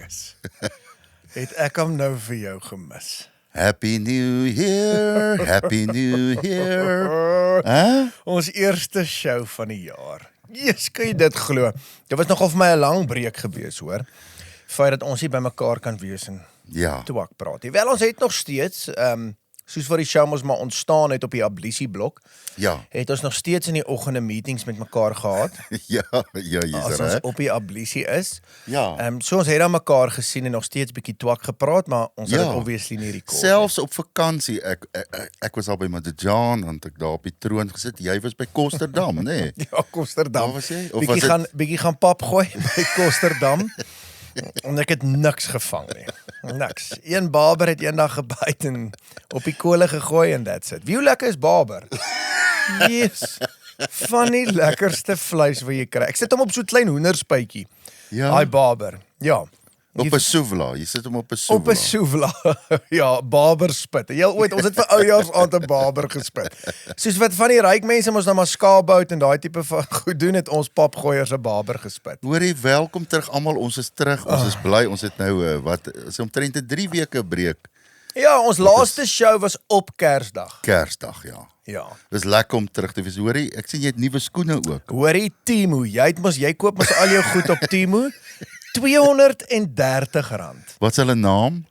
wees, het ek hom nou vir jou gemis. Happy New Year, Happy New Year. Ons eerste show van die jaar. Jesus, kan jy dit glo? Dit was nogal vir my 'n lang breek gewees, hoor. Feit dat ons nie by mekaar kan wees en Ja, toe ek praat. Wel, ons het nog steeds, soos wat die show ons maar ontstaan het op die Ablisieblok, ja, het ons nog steeds in die oggende meetings met mekaar gehad, ja, jy's as ons reg. op die Ablisie is. Ja, So ons het aan mekaar gesien en nog steeds bietjie twak gepraat, maar ons het Ja. dit obviously nie record. selfs op vakansie, ek was al by Madejaan, en ek daar op die troon gesit, jy was by Kosterdam, nê? Ja, Kosterdam. Waar was jy? Of was Bietjie gaan pap gooi by Kosterdam. En ek het niks gevang nie. Niks. Een barber het eendag gebyt en op die kole gegooi en that's it. Wie hoe lekker is barber? Yes. Van die lekkerste vleis wat jy kry. Ek sit hom op so 'n klein hoenderspuitjie. Ja. Daai barber. Ja. Op 'n souvla, jy sit hom op 'n Op souvla. 'n souvla. Ja, barber spit. Jy ooit, ons het vir oujaarsaand 'n barber gespit. Soos wat van die ryk mense mos nou maar skaapbout en daai tipe van goed doen, het ons papgooiers 'n barber gespit. Hoorie, welkom terug almal, ons is terug, ons is bly, ons het nou, wat, is omtrent 'n 3 weke breek, Ja, ons laaste show was op Kersdag. Kersdag, ja. Ja. Dis lekker om terug te wees, hoorie, ek sien jy het nuwe skoene ook. Hoorie Temu, jy koop mos al jou goed op Temu. R230. Wat is hulle naam?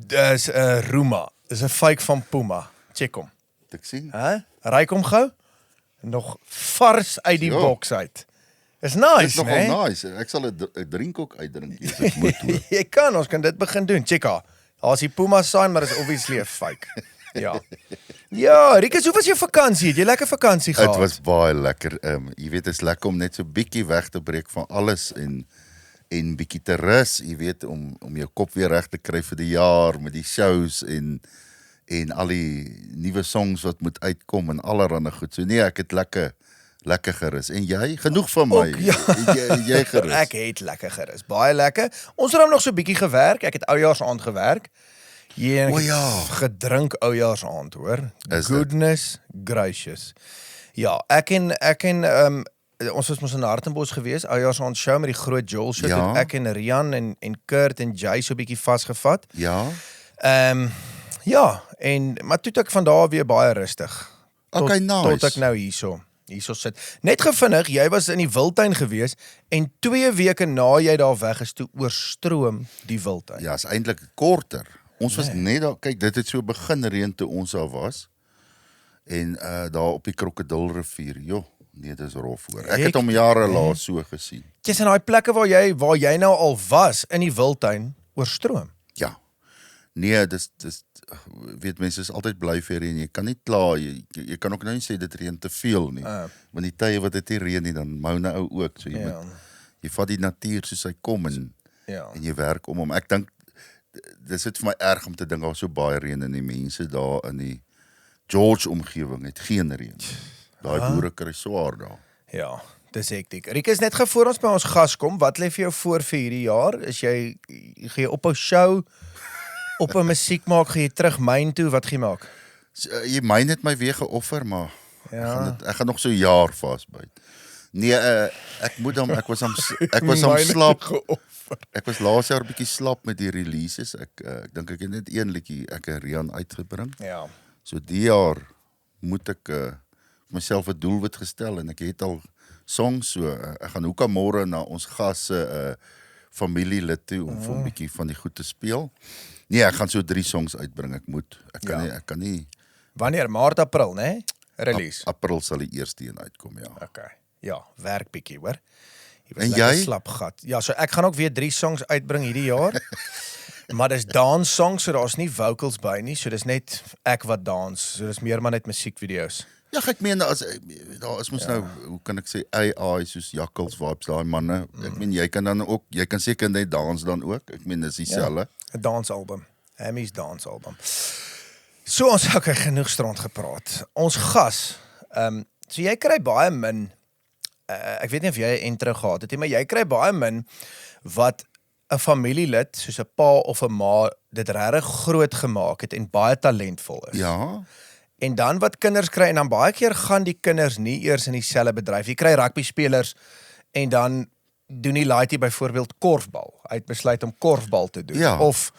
Dis 'n Ruma. Dis 'n fake van Puma. Check hom. Moet ek sien? Ryk hom gou. Nog vars uit die Ja. boks uit. Is Dis nice, nogal né? nice, ek sal 'n drink ook uitdrink as ek moet hoor. Jy kan, ons kan dit begin doen. Check haar. Daar's die Puma sign, maar is obviously 'n fake. Ja. Ja, Rikus, hoe was jou vakansie? Het jy lekker vakansie gehad? Dit was baie lekker, jy weet, dit is lekker om net so bietjie weg te breek van alles en bietjie te rus, jy weet, om jou kop weer reg te kry vir die jaar met die shows en al die nuwe songs wat moet uitkom en allerhande goed. So nee, ek het lekker gerus. En jy? Genoeg van my. Ook, ja. Jy gerus. Ek het lekker gerus. Baie lekker. Ons het hom nog so bietjie gewerk. Ek het oujaarsaand gewerk. Ek O het ja. gedrink oujaarsaand, hoor. Is Goodness gracious. Ja, ek en ons was mos in Hartenbos gewees, oujaarsaand show met die groot Joel show. Ja. Toe ek en Rian en Kurt en Jay so bietjie vasgevat. Ja. Ja, maar toe het ek van daar weer baie rustig. Okay, nice. Tot ek nou hierso sit. Net gevinnig, jy was in die Wildtuin gewees en 2 weke na jy daar weg is, toe oorstroom die Wildtuin. Ja, is eintlik korter. Ons was net daar, kyk, dit het so begin reën toe ons daar was. En daar op die Krokodilrivier, joh, nee, dit is rof hoor. Ek het hom jare laat so gesien. Jy's in daai plekke waar jy nou al was in die Wildtuin oorstroom. Ja. Nee, dis weet mense is altyd bly vir reën. Jy kan nie kla, jy kan ook nou nie sê dit reën te veel nie. Want die tye wat dit nie reën nie, dan mou nou ou ook. So jy vat die natuur soos hy kom en jy werk om hom. Ek dink dis dit vir my erg om te dink daar so baie reën en die mense daar in die George omgewing het geen reën. Daai boere kry swaar daar. Ja, dis hektiek. Rikus, net voor ons by ons gas kom, wat lê vir jou voor vir hierdie jaar? Gaan jy ophou show, op 'n musiek maak, gaan jy terug myn toe, wat gaan jy maak? So, jy myn het my weer geoffer, maar Ja. ek gaan nog so 'n jaar vasbyt. Nee, ek was am slap. Ek was laas jaar bietjie slap met die releases. Ek dink ek het net een liedjie ek en Rian uitgebring. Ja. So die jaar moet ek vir myself 'n doelwit gestel en ek het al songs, so ek gaan hoeka môre na ons gas se familielid toe om vir 'n bietjie van die goed te speel. Nee, ek gaan so 3 songs uitbring. Ek kan nie. Wanneer? Maart, April, né? Release. April sal die eerste een uitkom, ja. Okay. Ja, werk bietjie, hoor. En jy? Slap gat. Ja, so ek gaan ook weer 3 songs uitbring hierdie jaar. Maar dis dance songs, so daar's nie vocals by nie, so dis net ek wat dans. So dis meer maar net musiekvideo's. Ja, ek meen daar is mos nou, hoe kan ek sê, AI soos Jakkals vibes, daai manne. Ek meen jy kan seker net dans dan ook. Ek meen dis dieselfde. 'n Dansalbum. Hammy's dansalbum. So ons het okay, genoeg strand gepraat. Ons gas, so jy kry baie min, ek weet nie of jy 'n intro gehad het nie, maar jy kry baie min wat 'n familielid, soos 'n pa of 'n ma, dit regtig groot gemaak het en baie talentvol is. Ja. En dan wat kinders kry, en dan baie keer gaan die kinders nie eers in dieselfde bedryf. Jy kry rugby spelers en dan doen die laaitie byvoorbeeld korfbal. hy het besluit om korfbal te doen. Ja. Of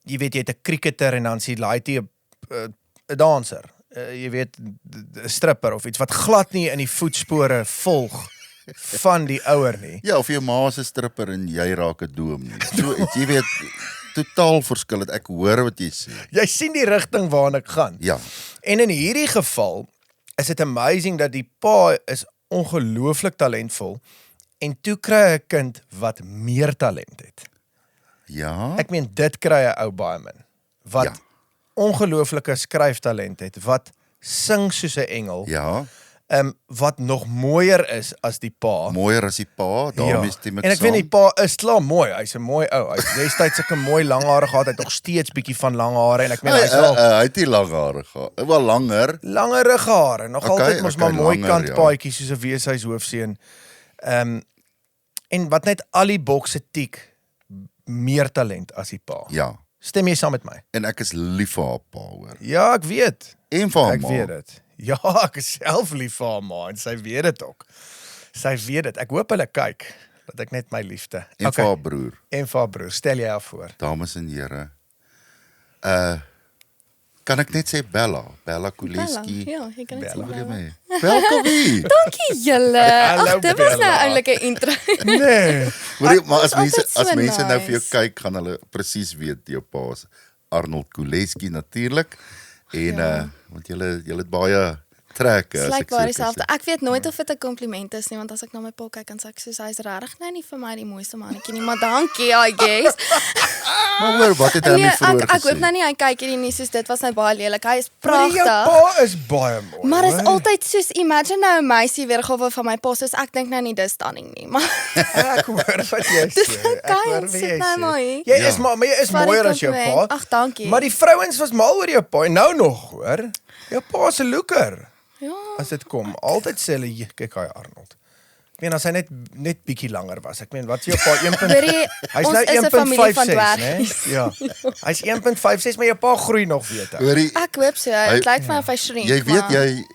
jy weet jy het 'n cricketer en dan sien Laiti 'n danser. Jy weet 'n stripper of iets wat glad nie in die voetspore volg van die ouer nie. Ja, of jou ma is 'n stripper en jy raak 'n doom nie. So jy weet totaal verskillend. Ek hoor wat jy sê. Jy sien die rigting waarna ek gaan. Ja. En in hierdie geval is dit amazing dat die pa is ongelooflik talentvol en toe kry hy 'n kind wat meer talent het. Ja. Ek meen dit kry 'n ou baie min wat Ja. ongelooflike skryftalent het, wat sing soos 'n engel, Ja, wat nog mooier is as die pa. mooier as die pa, daarmee stem ek En ek saam. weet die pa is klaar mooi, hy's 'n mooi ou. Hy het destyds sulke mooi lang hare gehad, hy het nog steeds bietjie van lang hare en ek meen hy's al Hy het nie lang hare gehad. Wel langer. langerige hare, nog Okay, altyd mos maar okay, mooi langer, kantpaadjies soos 'n weeshuishoofseun. En wat net al die bokse tik, meer talent as die pa. Ja. Stem jy saam met my? En ek is lief vir haar pa, hoor. Ja, ek weet. En vir haar Ek ma. weet dit. Ja, ek is self lief vir haar ma en sy weet dit ook. Sy weet dit. Ek hoop hulle kyk dat ek net my liefde. En vir haar broer. En vir haar broer. Stel jy haar voor. Dames en here. Kan ek net sê Bella Kuleski. Ja, jy kan dit Bella. Wil jy sê. my? Welkom hier. Dankie julle. Hallo, Ag, dit was nou 'n Bella. oulike intro. Nee. Hoorie, maar is altyd as so mense nou vir jou nice. kyk, gaan hulle presies weet jou pa is Arnold Kuleski natuurlik. En want julle het baie trekke Dit as lyk ek baie so dieselfde. kan Ek weet nooit of dit 'n kompliment is nie, want as ek na my pa kyk, dan sê ek soos hy's regtig nou nie vir my die mooiste mannetjie nie, maar dankie, I guess. sê. Maar hoor, wat het hy nie vroeër ek hoop gesê? nou nie hy kyk hierdie nie soos dit was nou baie lelik. Hy is Maar jou pragtig. pa is baie mooi. Maar is hoor. altyd soos imagine nou 'n meisie weergawe van my pa, soos ek dink nou nie dis stunning nie, maar Ek hoor wat jy sê. Dis Ek okay, hoor wat sit jy nou sê. maar hier. Jy Ja. is maar jy is Vir die mooier as jou compliment. pa. Ag, dankie. Maar die vrouens was mal oor jou pa en nou nog, hoor. Jou pa is 'n looker. Ja. As dit kom, altyd sê hulle, "Jy, kyk hy Arnold." Ek meen as hy net bietjie langer was. Ek meen wat is jou pa 1. Hoorie, Hy's ons nou is 'n familie van 1.56, né? dwergies. Ja. Hy's 1.56, maar jou pa groei nog, weet ek. Hoorie, Ek hoop so. Dit lyk vir my of hy shrink. jy weet maar- jy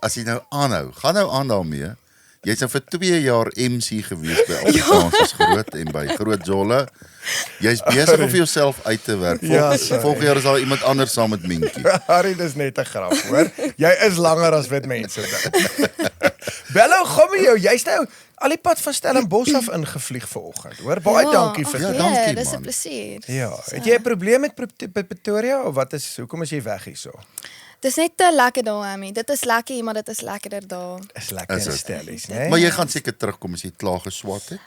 as jy nou aanhou, gaan nou aan daarmee. Jy's nou vir 2 jaar MC gewees by Afrikaans Groot en by Groot Jolle. Jy's besig om vir jouself uit te werk. Ja, sorry. Volgende jaar is daar iemand anders saam met Minkie. Harry, dis net 'n grap, hoor. Jy is langer as wat mense dink. Bello, gaan met jou. Jy's nou al die pad van Stellenbosch af ingevlieg vanoggend, hoor. Baie dankie vir Ja, dit. dankie, Dis 'n man. plesier. Ja, het jy 'n probleem met Pretoria of wat is hoekom is jy weg hierso? Dis net te lekker daar, Amy. Dit is lekker hier, maar dit is lekkerder daar. Is lekker Is in dit? stellies, né? Maar jy gaan seker terugkom as jy klaar geswat het.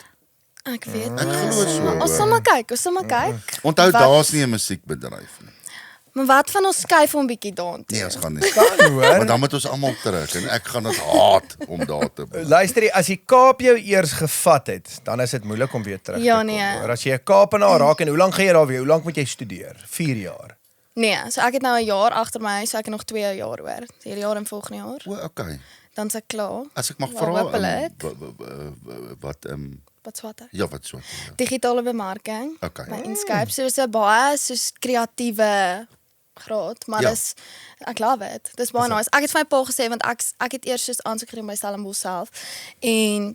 Ek weet Ek nie. glo so. Ons hoor. sal maar kyk, ons sal maar kyk. Onthou Wat- daar's nie 'n musiekbedryf nie. Maar wat van ons skuif hom bietjie daartoe? Nee, ons gaan nie. Kan, Maar hoor. dan moet ons almal terug en ek gaan dit haat om daar te bly. Luister, as die Kaap jou eers gevat het, dan is dit moeilik om weer terug Ja, te kom. nee. Hoor. As jy 'n Kaapenaar raak en hoe lank gaan jy daar weer? Hoe lank moet jy studeer? 4 jaar. Nee, so ek het nou 'n jaar agter my, so ek het nog 2 jaar oor. Hierdie jaar en volgende jaar. O, okay. Dan is ek klaar. As ek mag Wel, vra, hoop hulle het. wat Wat swatter? ja, wat so. Ja. Digitale bemarking. Okay. My Inscape. So dis 'n baie soos kreatiewe graad, maar Ja. ek love it. Dis baie nice. Ek het vir my pa gesê want ek het eers soos aansoek gedoen by Stellenbosch self en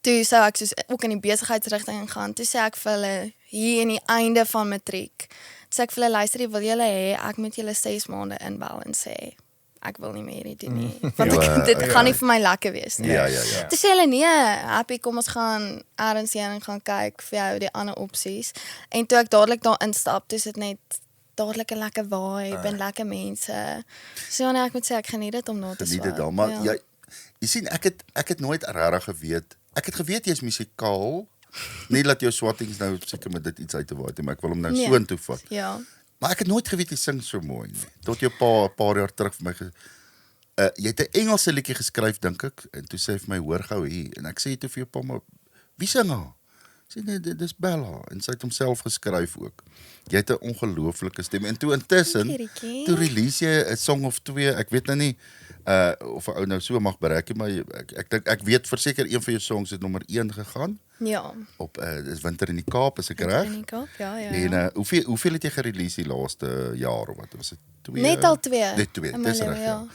toe sou ek soos ook in die besigheidsrigting gaan. Toe sê ek vir hulle hier in die einde van matriek. Sê ek vir hulle luister, wil julle hê ek moet julle 6 maande inbel en sê ek wil nie meer hierdie doen nie. Want dit gaan nie vir my lekker wees nie. Ja. Toe sê hulle nee, happy, kom ons gaan ergens heen en gaan kyk vir jou die ander opsies. En toe ek dadelik daar instap, toe is dit net dadelik 'n lekker vibe en lekker mense. So ja, nee, ek moet sê ek geniet dit om na te Geniet swat. dit dan, maar ja. jy sien ek het nooit regtig geweet. Ek het geweet jy's musikaal. Nie dat jou swattings nou seker met dit iets uit te waai nie, maar ek wil hom nou Nee. soontoe vat. Ja. Maar ek het nooit geweet jy sing so mooi nie. Tot jou pa 'n paar jaar terug vir my jy het 'n Engelse liedjie geskryf dink ek en toe sê hy vir my hoor gou hier en ek sê toe vir jou pa maar wie sing haar? Sê nee, dis Bella en sy het homself geskryf ook. Jy het 'n ongelooflike stem en toe intussen Dankie, Rietjie. toe release jy 'n song of 2. Ek weet nou nie of 'n ou nou so mag bereik nie, maar ek dink ek weet verseker een van jou songs het nommer 1 gegaan Ja. op dis Winter in die Kaap, is ek reg? In die Kaap, ja. En hoeveel het jy gerelease die laaste jaar of wat? Was dit 2? Net al 2. Net 2, in my dis lewe, reg. Ja.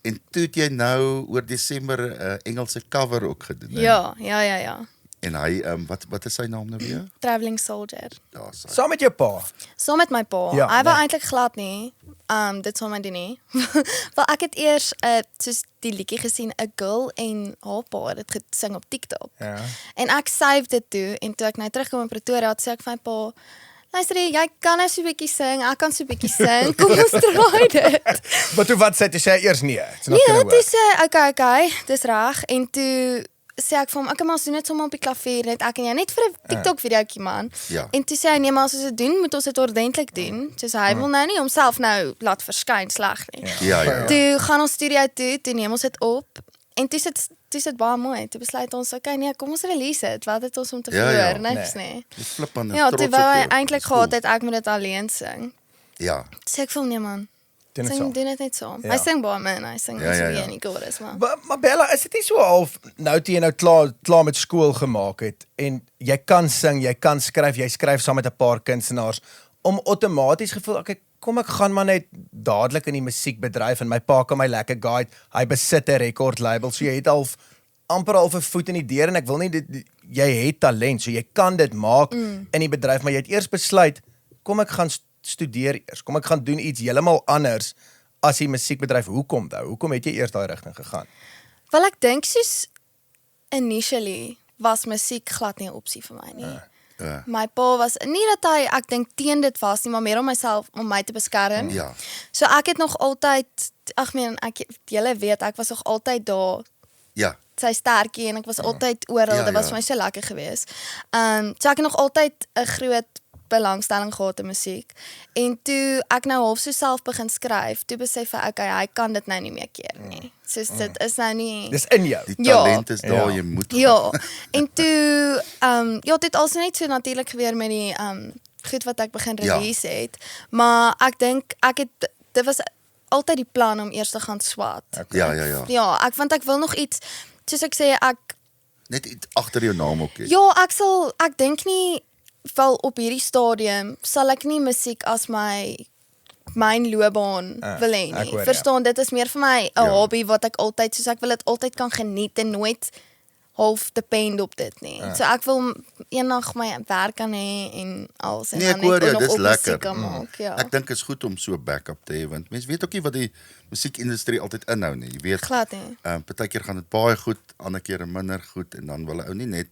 En toe het jy nou oor Desember 'n Engelse cover ook gedoen. hè? Ja. En hy wat is sy naam nou weer? Traveling Soldier. Ja, sy. Saam met jou pa. Saam met my pa. Ja, Hy wou nee. eintlik glad nie. Dit sal my doen nie. Wel ek het eers soos die liedjie gesien, 'n girl en haar pa het dit gesing op TikTok. Ja. En ek save dit toe en toe ek nou terugkom in Pretoria, het sê ek vir my pa, luister jy kan nou so 'n bietjie sing, ek kan so 'n bietjie sing. Kom ons draai dit. Maar toe wat sê jy sê eers nee. It's not Nee, gonna toe work. sê okay, dis reg. En toe sê ek vir hom, okay, maar ons doen dit sommer op die klavier, net ek en jy, net vir 'n TikTok videoetjie man. Ja. En toe sê hy, nee, maar as ons dit doen, moet ons dit ordentlik doen. Soos hy wil nou nie homself nou laat verskyn sleg nie. Ja. Toe gaan ons studio toe neem ons dit op. En toe sit baie mooi. Toe besluit ons, okay, nee, kom ons release dit. Wat het ons om te Ja, verloor? ja. Niks nie. Jy flip aan Ja, toe wou hy eintlik cool. gehad het ek moet dit alleen sing. Ja. Toe sê ek vir hom, nee man, Doen dit sing saam. doen dit net saam. Ja. Hy sing baie min, hy sing Ja, so ja, weer ja. in die chorus, maar. Maar Bella, is dit nie so half nou toe jy nou klaar met skool gemaak het en jy kan sing, jy kan skryf, jy skryf saam met 'n paar kunstenaars om outomaties gevoel, okay, kom ek gaan maar net dadelik in die musiekbedryf en my pa kan my lekker guide. Hy besit 'n record label, so jy het amper al 'n voet in die deur en ek wil nie jy het talent, so jy kan dit maak in die bedryf, maar jy het eers besluit, kom ek gaan studeer eers, kom ek gaan doen iets heeltemal anders as die musiekbedryf. Hoekom nou? Hoekom het jy eers daai rigting gegaan? Wel ek dink soos initially was musiek glad nie 'n opsie vir my nie. Ja. My pa was nie dat hy ek dink teen dit was nie, maar meer om my te beskerm. Ja. So ek het nog altyd julle weet ek was nog altyd daar Ja. sy sterkie en ek was altyd oral. Ja, Dit was ja. vir my so lekker geweest. So ek het nog altyd 'n groot belangstelling gehad in musiek. En toe ek nou half so self begin skryf, toe besef ek okay, hy kan dit nou nie meer keer nie. Soos dit is nou nie. Dis in jou. Die Ja. talent is daar, Ja. jy moet Ja. En toe ja, dit het also net so natuurlik gebeur met die goed wat ek begin Ja. release het. Maar ek dink dit was altyd die plan om eers te gaan swat. Ja. Ja, want ek wil nog iets soos ek sê Net iets agter jou naam ook hê. ja, ek dink nie wel op hierdie stadium sal ek nie musiek as myn loopbaan wil hê ek nie. hoor, Verstaan, dit is meer vir my 'n Ja. hobby wat ek altyd soos ek wil dit altyd kan geniet en nooit half depend op dit nie. So ek wil eendag my werk kan hê en alles en Nee, dan ek hoor net jou, nog dis op lekker. musiek kan maak, ja. Ek dink dit is goed om so 'n backup te hê want mense weet ook nie wat die musiekindustrie altyd inhou nie. Jy weet, Glad nie. partykeer gaan dit baie goed, ander kere minder goed en dan wil 'n ou nie net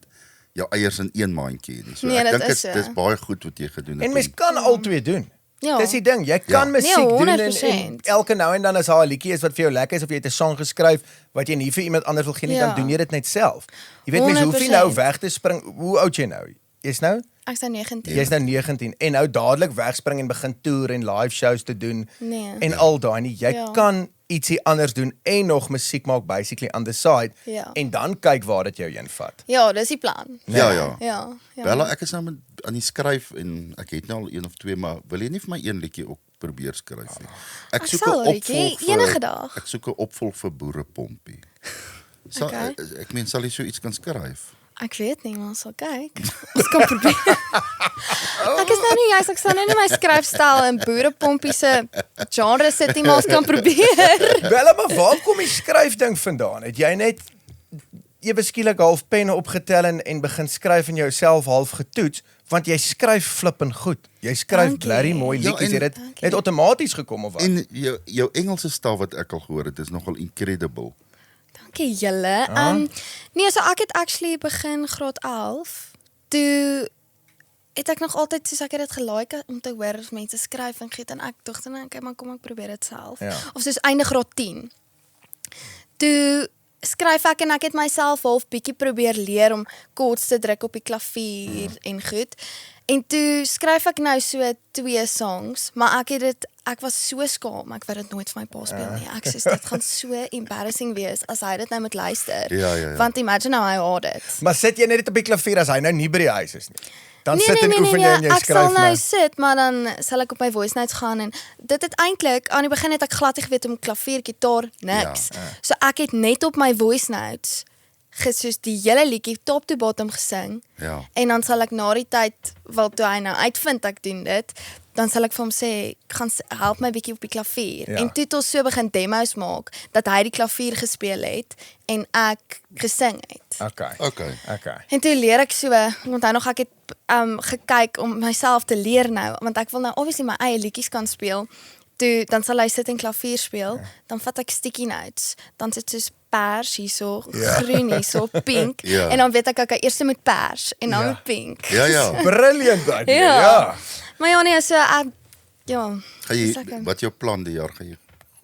jou eiers in een mandjie hê nie. So Nee, ek dit dink is so. dis baie goed wat jy gedoen het. En mens kan al twee doen. Ja. Dis die ding, jy kan Ja. musiek Nee, doen en 100%. elke nou en dan as daar 'n liedjie is wat vir jou lekker is of jy het 'n song geskryf wat jy nie vir iemand anders wil gee nie, Ja. dan doen jy dit net self. Jy weet mens hoef nie 100%. nou weg te spring. Hoe oud jy nou? Jy's nou? Ek is nou 19. Jy's nou 19 en nou dadelik wegspring en begin toer en live shows te doen Nee. en al daai nie. Jy Ja. kan ietsie anders doen en nog musiek maak basically on the side Ja. en dan kyk waar dit jou heen vat. Ja, dis die plan. Ja. Ja. Bella, ek is nou aan die skryf en ek het nou al een of twee, maar wil jy nie vir my een liedjie ook probeer skryf nie? Ek sal, 'n liedjie, enige dag. Ek soek 'n opvolg vir Boerepompie. Sal, Okay. Ek meen, sal jy so iets kan skryf? Ek weet nie, maar ons sal kyk. Ons kan probeer. Ek is nou nie juist, ek sal nou nie my skryfstyl in boerepompie se genre sit nie, maar ons kan probeer. Wel, maar waar kom die skryfding vandaan? Het jy net ewe skielik half pen opgetel en begin skryf en jouself half getoets? Want jy skryf flippend goed. Jy skryf Dankie. blerry mooi Ja, liedjies. en- Het dit Dankie. net outomaties gekom of wat? En jou Engelse taal wat ek al gehoor het, is nogal incredible. Dankie julle. Nee, so ek het actually begin graad 11. Toe het ek nog altyd soos ek het dit gelike om te hoor of mense skryf en giet en ek dink dan okay, maar kom ek probeer dit self. Ja. Of soos einde graad 10. Toe skryf ek en ek het myself half bietjie probeer leer om chords te druk op die klavier en goed. En toe skryf ek nou so 2 songs, maar ek was so skaam, ek wou dit nooit vir my pa speel nie. Ek sê dit gaan so embarrassing wees as hy dit nou moet luister. Ja. Want imagine how I haat dit. Maar sit jy net op die klavier as hy nou nie by die huis is nie? Dan sit en oefen jy en jy Ek sal skryf nou nou. sit, maar dan sal ek op my voice notes gaan en dit het eintlik aan die begin het ek glad nie geweet om klavier, gitaar, niks. So ek het net op my voice notes soos die hele liedjie top to bottom gesing. Ja. En dan sal ek na die tyd, wel toe hy nou uitvind ek doen dit, dan sal ek vir hom sê, gaan help my bietjie op die klavier. Ja. En toe het ons so begin demos maak dat hy die klavier gespeel het en ek gesing het. Okay. En toe leer ek so, ek onthou nog ek het gekyk om myself te leer nou, want ek wil nou obviously my eie liedjies kan speel. Toe dan sal hy sit en klavier speel, dan vat ek sticky notes, dan sit soos pers hierso, groen hierso, pink, en dan weet ek okay, eers met pers en dan met pink. Ja. Brilliant idee. Ja. Maar ja nee, so ek Gaan jy, wat jou plan die jaar? Gaan jy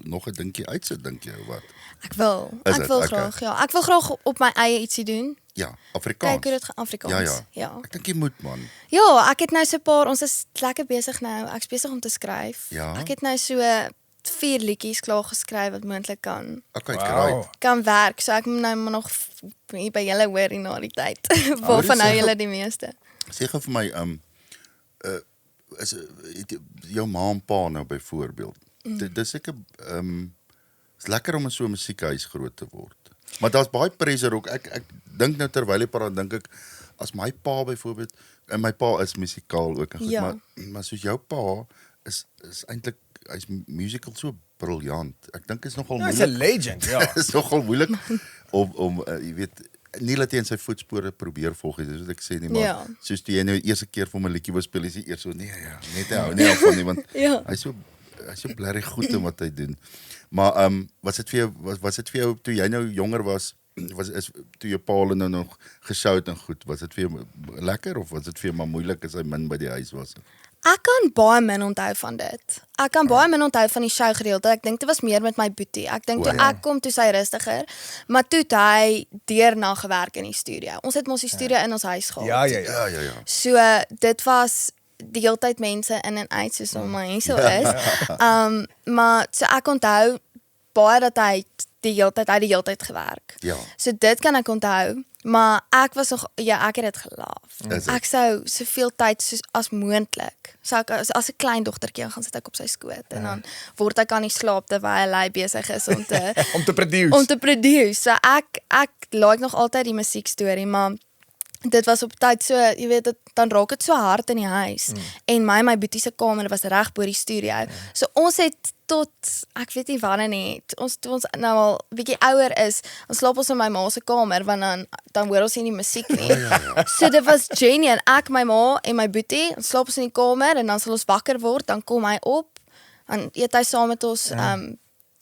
nog 'n dingetjie uitsit, dink jy, of wat? Ek wil Okay. graag, ja. Ek wil graag op my eie ietsie doen. Ja, Afrikaans. Kyk hoe dit gaan Afrikaans. Ja. Ek dink jy moet, man. Ja, ek het nou so 'n paar, ons is lekker besig nou. Ek's besig om te skryf. Ja. Ek het nou so 4 liedjies klaar geskryf wat moontlik Okay, Wow. great. kan werk. So ek moet nou maar nog hier by julle hoor hier na die tyd. Waarvan nou julle die meeste. Sê gou vir my, is jou ma en pa nou byvoorbeeld. Dis seker is lekker om in so 'n musiekhuis groot te word. Maar daar's baie pressure ook. Ek dink nou terwyl jy praat, dink ek as my pa byvoorbeeld, en my pa is musikaal ook en goed, Ja. maar soos jou pa is eintlik hy's musical so briljant. Ek dink is nogal Hy's moeilik. 'n legend, ja. Is nogal moeilik om jy weet nie dat jy in sy voetspore probeer volg nie, dis wat ek sê nie, maar Ja. soos toe jy nou die eerste keer vir 'n liedjie wou speel, is jy eers so nee, net hou nie af van nie, want Ja. hy's so blerry goed in wat hy doen. Maar was dit vir jou toe jy nou jonger was toe jou pa hulle nou nog geshow het en goed, was dit vir jou lekker of was dit vir jou maar moeilik as hy min by die huis was? Ek kan baie min onthou van dit. Ek kan baie min onthou van die show gedeelte. Ek dink dit was meer met my boetie. Ek dink toe ek kom toe sy rustiger, maar toe het hy deurna gewerk in die studio. Ons het mos die studio in ons huis gehad. Ja. So dit was die hele tyd mense in en uit soos my so is. Maar so ek onthou baie dat hy die hele tyd gewerk. Ja. So dit kan ek onthou, maar ek was nog ek het dit gelief. Is dit? Ek sou soveel tyd soos as moontlik. So ek as 'n klein dogtertjie gaan sit ek op sy skoot en dan word ek aan die slaap terwyl hy besig is om te Om te produce. So ek like nog altyd die musiekstorie, maar dit was op tyd so, jy weet, dan raak dit so hard in die huis. En my boetie se kamer was reg bo die studio. So ons het tot, ek weet nie wanneer nie, toe ons nou al bietjie ouer is, ons slaap ons in my ma se kamer, want dan hoor ons nie musiek nie. So dit was Jenny en ek, my ma en my boetie, ons slaap ons in die kamer en dan sal ons wakker word, dan kom hy op, dan eet hy saam met ons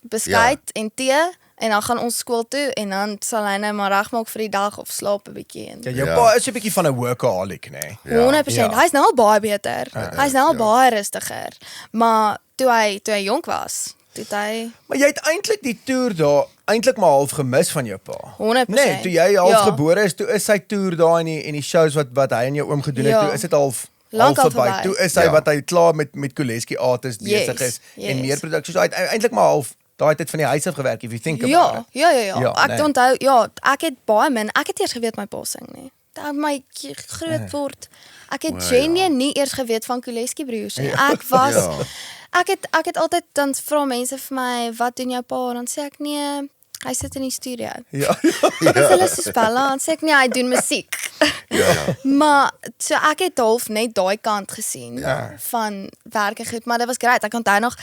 beskuit en tee, en dan gaan ons skool toe en dan sal hy nou maar regmaak vir die dag of slaap 'n bietjie. Ja, jou pa is 'n bietjie van 'n workaholic, nee. 100%. Ja. Hy's nou al baie beter. Hy's nou al baie rustiger. Maar toe hy jonk was, toe hy Maar jy het eintlik die toer daar eintlik maar half gemis van jou pa. 100%. Nee, toe jy half gebore is, toe is sy toer daar in die shows wat hy en jou oom gedoen het, toe is dit half Lank al verby. verby. Toe is hy wat hy klaar met Koleski Artists besig is en meer produksie. So hy het eintlik maar half daai tyd van die huis af gewerk, if you think about it. Ja. Ek nee. onthou, ek het baie min. Ek het eers geweet my pa sing nie. Toe my groot word. Ek het genuine nie eers geweet van Koleski broers nie. Ek was ek het altyd dan vra mense vir my, wat doen jou pa? Dan sê ek nee, hy sit in die studio. Ja. Dis hulle se spel, dan sê ek nee, hy doen musiek. Maar so ek het half net daai kant gesien van werk en goed, maar dit was great. Ek onthou nog,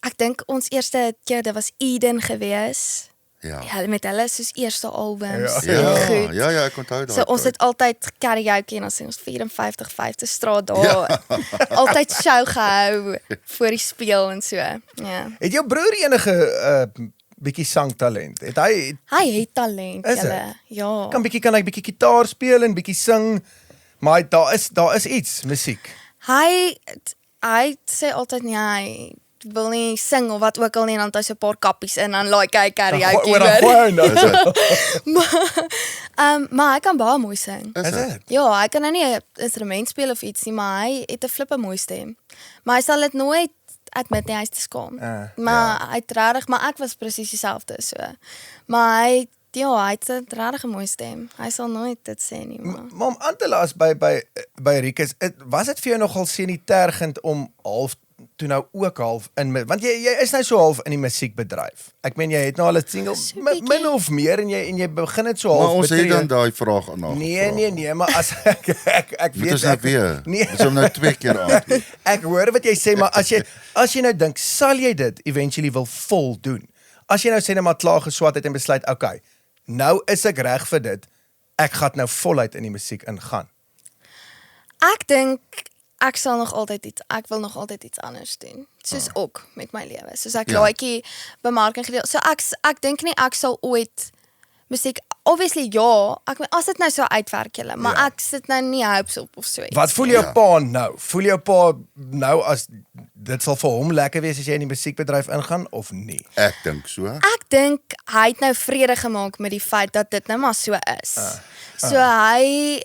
ek dink ons eerste keer, dit was Eden gewees. Ja, met hulle soos eerste albums. Ja, ek onthou daai. So ons het altyd karaoke en ons sing ons 54 straat daar. Altyd show gehou voor die speel en so. Ja. Het jou broer enige bietjie sangtalent? Hy het talent, is julle. Ja. kan hy bietjie gitaar speel en bietjie sing, maar daar is iets, musiek. Hy sê altyd nie, hy wil nie sing of wat ook al nie, en dan het hy so 'n paar kappies in, en like hy karaoke maar hy kan baie mooi sing. Is dit? Ja, hy kan nou nie 'n instrument speel of iets nie, maar hy het 'n flippe mooi stem. Maar hy sal dit nooit admit nie, hy is te skaam. Maar hy het regtig, maar ek was presies dieselfde so. Maar hy het 'n regtig mooi stem. Hy sal nooit dit sê nie, maar Maar om aan te laat by Rikus, was dit vir jou nogal senitergend om half toe nou ook half want jy is nou so half in die musiekbedryf. Ek meen jy het nou al 'n single min of meer en jy begin dit so half Maar ons het dan daai vraag aan haar. Nee, maar as ek Moet weet ons nou weer. Ons hom nou 2 keer antwoord. ek hoor wat jy sê, maar as jy nou dink, sal jy dit eventually wil voldoen? As jy nou sê net maar klaar geswat het en besluit, okay, nou is ek reg vir dit. Ek gaan nou voluit in die musiek ingaan. Ek dink ek wil nog altyd iets anders doen. Soos ook met my lewe. Soos ek laaitjie bemarking gedeel. So ek dink nie ek sal ooit musiek, obviously ja, as dit nou so uitwerk julle, maar ek sit nou nie hopes op of so iets. Wat voel jou pa nou? Voel jou pa nou as dit sal vir hom lekker wees as jy in die musiekbedryf ingaan of nie? Ek dink so. Ek dink hy het nou vrede gemaak met die feit dat dit nou maar so is. So hy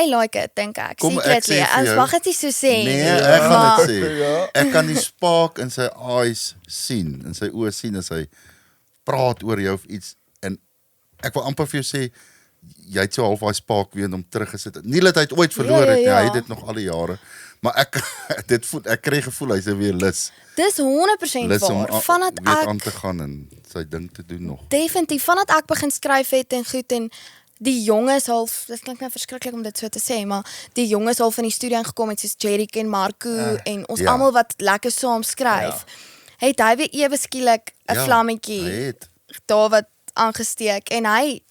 like it, dink ek. Kom, Secretly. ek sê vir Ons jou- mag dit nie so sê. Nee, ek gaan dit maar- sê. Ek kan die spark in sy eyes sien, in sy oë sien as hy praat oor jou of iets en ek wil amper vir jou sê jy het so half daai spark weer om teruggesit. Nie dat hy het ooit verloor het nie, hy het dit nog al die jare. Maar ek kry gevoel hy's weer lus. Dis 100% Lus om waar. Vandat weer aan ek te gaan en sy ding te doen nog. definitief vandat ek begin skryf het en goed en die jonges half, dit klink nou verskriklik om dit so te sê, maar die jonges half in die studio ingekom het soos Jerick en Marco en ons almal wat lekker saam skryf. Het hy weer ewe skielik 'n vlammetjie Hy het. daar wat aangesteek en hy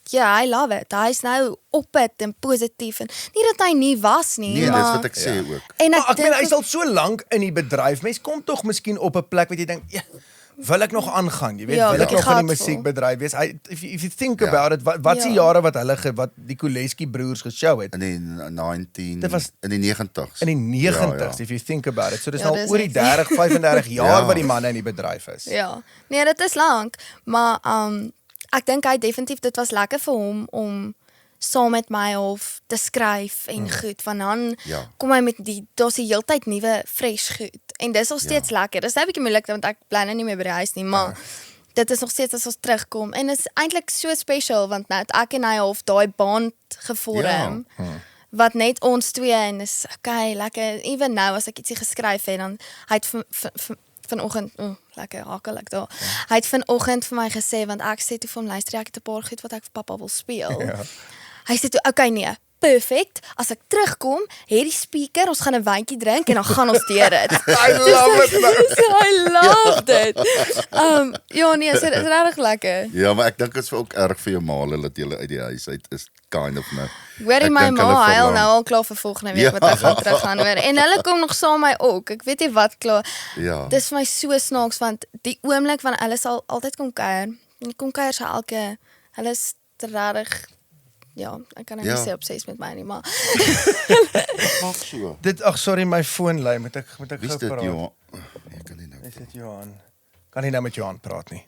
love it. Hy's nou op dit en positief en nie dat hy nie was nie, Nee, dis maar wat ek sê ook. en Maar ek meen dink hy's al so lank in die bedryf. Mens kom tog miskien op 'n plek wat jy dink, wil ek nog aangaan? Jy weet, wil ek bietjie nog in die gatvol. musiekbedryf wees? If you think about it, wat se jare wat wat die Kuleski broers geshow het? In die 19 Dit was in die 90s. In die 90s, if you think about it. So dis Ja, nou dis oor die echt- 30, 35 jaar Ja. wat die manne in die bedryf is. ja. Nee, dit is lank, maar ek dink hy definitief dit was lekker vir hom om saam met my of te skryf en goed, want dan kom hy met daar's die heeltyd nuwe fresh goed en dis nog steeds lekker. Dis nou 'n bietjie moeilik want ek bly nou nie meer by die huis nie, maar dit is nog steeds as ons terugkom en dit is eintlik so special want nou het ek en hy half daai band gevorm. Wat net ons twee en is okay, lekker. Even nou as ek ietsie geskryf het dan hy het vanoggend, lekker hakel ek daar. Hy het vanoggend vir my gesê want ek sê toe vir hom luister ek het 'n paar goed wat ek vir pappa wil speel. Hy sê toe okay nee, perfek. As ek terugkom, het die speaker, ons gaan 'n wyntjie drink en dan gaan ons deur dit. I love it. I love dit. Ja nee, so dit is regtig lekker. Ja, maar ek dink dit is ook erg vir jou ma dat jy uit die huis uit is kind of nou. Hoorie Ek my dink hulle ma, hy verlang. nou al klaar vir volgende week wat hy gaan terug gaan hoor. En hulle kom nog saam my ook. Ek weet nie wat klaar. Ja. Dis vir my so snaaks want die oomblik van hulle sal altyd kom kuier. En kom kuier sy hulle is regtig ek kan nou nie sê obsessief met my nie, maar Maak so. Sorry, my foon lui, moet ek Wie is gou dit, praat? Johan? Ek kan nie nou. Is dit Johan? Kan nie nou met Johan praat nie.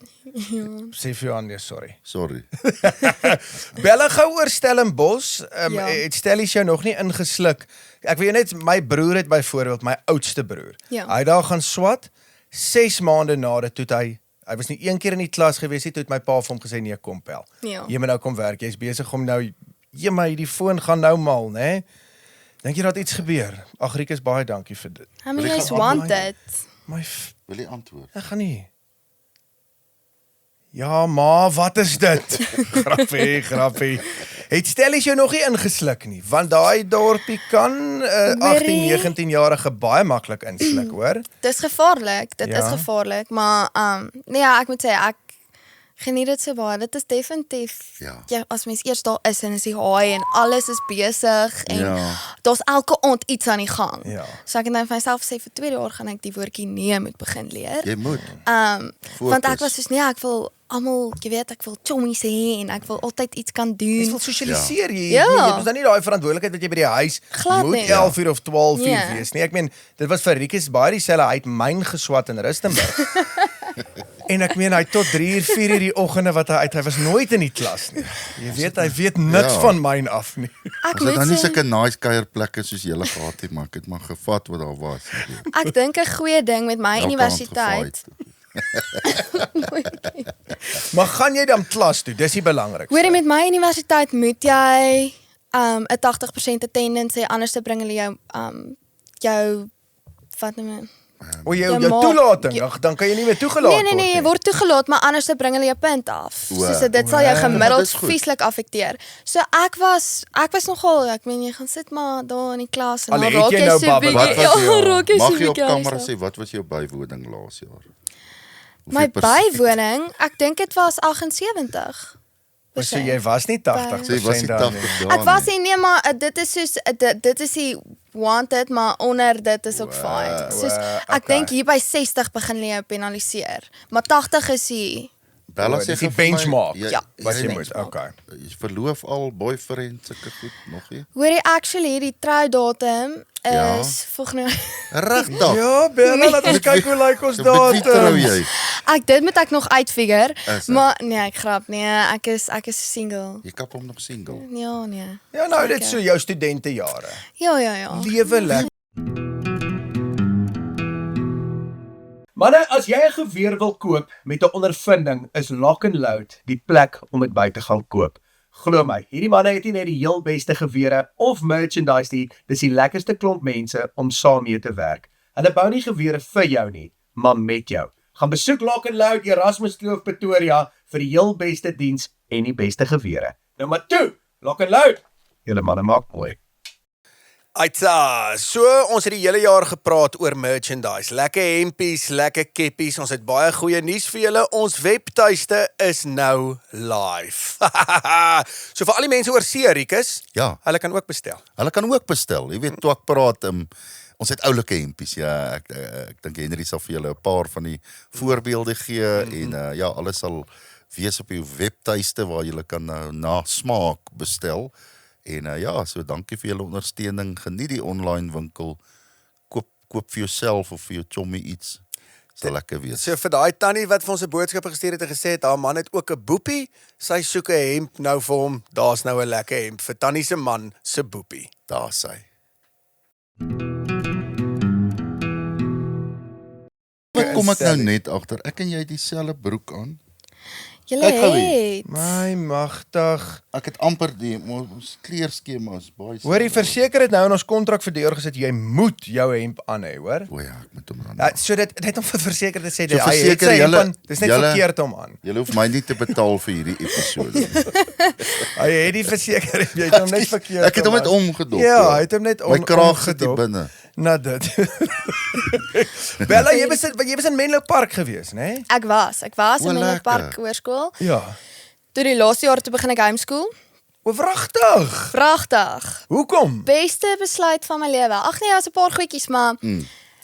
Sê vir Johan nee, sorry. Sorry. Belle gou oor Stellenbosch. Het Stellies jou nog nie ingesluk. Ek weet net my broer het byvoorbeeld my oudste broer. Ja. Hy daar gaan swat 6 maande na dit toe hy was nie een keer in die klas gewees nie, toe het my pa vir hom gesê nee, kom pel. Ja. Jy moet nou kom werk. Jy's besig om nou my die foon gaan nou mal, né? Dink jy dat iets gebeur? Ag Rikus, baie dankie vir dit. I mean guys want it. Wil jy antwoord? Ek gaan nie. Ja, ma, wat is dit? Grappie. Het Stellies jou nog nie ingesluk nie, want daai dorpie kan 18, 19-jarige baie maklik insluk, hoor? Dis gevaarlik. Dit Ja. is gevaarlik, maar nee ja, ek moet sê ek geniet dit so baie. Dit is definitief as mens eers daar is en is die haai en alles is besig en daar's elke aand iets aan die gang. Ja. So ek het nou vir myself gesê vir 2 jaar gaan ek die woordjie nee moet begin leer. Jy moet. Want ek was soos nee, ek wil almal, jy weet, ek wil chommies hê en ek wil altyd iets kan doen. Jy wil sosialiseer hier. Ja. Jy het dan nie daai verantwoordelikheid wat jy by die huis Glad moet nie. 11 uur of 12 uur Ja. wees nie. Ek meen, dit was vir Rikus baie dieselfde. Hy het myn geswat in Rustenburg. En ek meen hy tot 3 uur, 4 uur die oggende wat hy was nooit in die klas nie. Jy weet, hy weet niks van myn af nie. Ek Ons het nou nie moet sê, sulke nice kuierplekke soos julle gehad het, maar ek het maar gevat wat daar was. ek dink 'n goeie ding met my Elke aand universiteit. Maar gaan jy dan klas toe? Dis die belangrikste. Hoorie, met my universiteit moet jy 'n 80% attendance hê, anders te bring hulle jou jou wat noem O, jou Jy maak- toelating, ag, dan kan jy nie meer toegelaat word Nee, jy word toegelaat, maar anders bring hulle jou punt af. So dit sal jou Dit gemiddeld is goed. vieslik affekteer. So ek was nogal, ek meen jy gaan sit maar daar in die klas en Allee, dan het raak jy jy nou so babbel? Wat bietjie, was ja, raak jy so mag jy op bietjie kamera huisig. sê, wat was jou bywoning laas jaar? My bywoning, ek dink dit was 78. So jy was nie 80% Sê, was die dan 80 nie. daar Ek was nie, maar dit is soos dit is die wanted, maar onder dit is ook fine. Soos okay. ek dink hier by 60 begin hulle jou penaliseer, maar 80 is die Bella O, sê dis die vir my, benchmark. Ja, Wat dis jy die moet, benchmark. okay. Jy verloof al, boyfriend, sulke goed, nog nie? hoorie actually die troudatum Ja. is volgende Regtig? Ja, Bella, laat ons kyk hoe lyk ons Met wie trou datum. jy? Dit moet ek nog uitfigure, Is dit? maar nee, ek grap, nee, ek is single. Jy kap hom nog single. Ja, nee. Ja, nou dit so jou studentejare. Ja. Lewe lekker. Manne, as jy 'n geweer wil koop met 'n ondervinding, is Lock and Load die plek om dit by te gaan koop. Glo my, hierdie manne het nie net die heel beste gewere of merchandise nie, dis die lekkerste klomp mense om saam mee te werk. Hulle bou nie gewere vir jou nie, maar met jou. Gaan besoek Lock and Load Erasmus Kloof Pretoria vir die heel beste diens en die beste gewere. Nou maar toe, Lock and Load. Julle manne maak mooi. Aitsa, so ons het die hele jaar gepraat oor merchandise. Lekker hempies, lekker keppies. Ons het baie goeie nuus vir julle. Ons webtuiste is nou live. So vir al die mense oor see, Rikus, Ja, hulle kan ook bestel. hulle kan ook bestel. Jy weet, toe ek praat, ons het oulike hempies, ja, ek dink Henry sal vir julle 'n paar van die voorbeelde gee, en ja, alles sal wees op die webtuiste waar julle kan na smaak bestel. En ja, so dankie vir julle ondersteuning. Geniet die online winkel. Koop vir jouself of vir jou chommy iets. Sal lekker wees. So vir daai tannie wat vir ons 'n boodskap gestuur het en gesê het haar man het ook 'n boepie, sy soek 'n hemp nou vir hom. Daar's nou 'n lekker hemp vir tannie se man se boepie. Daar sy. Wat kom ek nou net agter? Ek en jy het dieselfde broek aan. Julle Kyk gou het. My magtig. Ek het amper ons kleurskema's baie. Hoorie, verseker dit nou in ons kontrak vir die jaar gesit jy moet jou hemp aan hê, hoor? O ja, ek moet hom aan. Ja, so dit net om verseker te sê So dat hy het verseker sy hemp julle- aan. Dis net julle- verkeerd om aan. Julle hoef my nie te betaal vir hierdie episode. Hy het die verseker jy het hom net verkeerd. Ek het hom net aan. omgedop. Ja, hy het hom net My kraag sit hier omgedop. binne. Na dit. Bella, jy was in Menlo Park gewees, né? Nee? Ek was O, in Menlo lekker. Park Hoërskool. Ja. Toe die laaste jaar toe begin ek homeschool. O, wragtig. Pragtig. Hoekom? Beste besluit van my lewe. Ag nee, daar's 'n paar goedjies, maar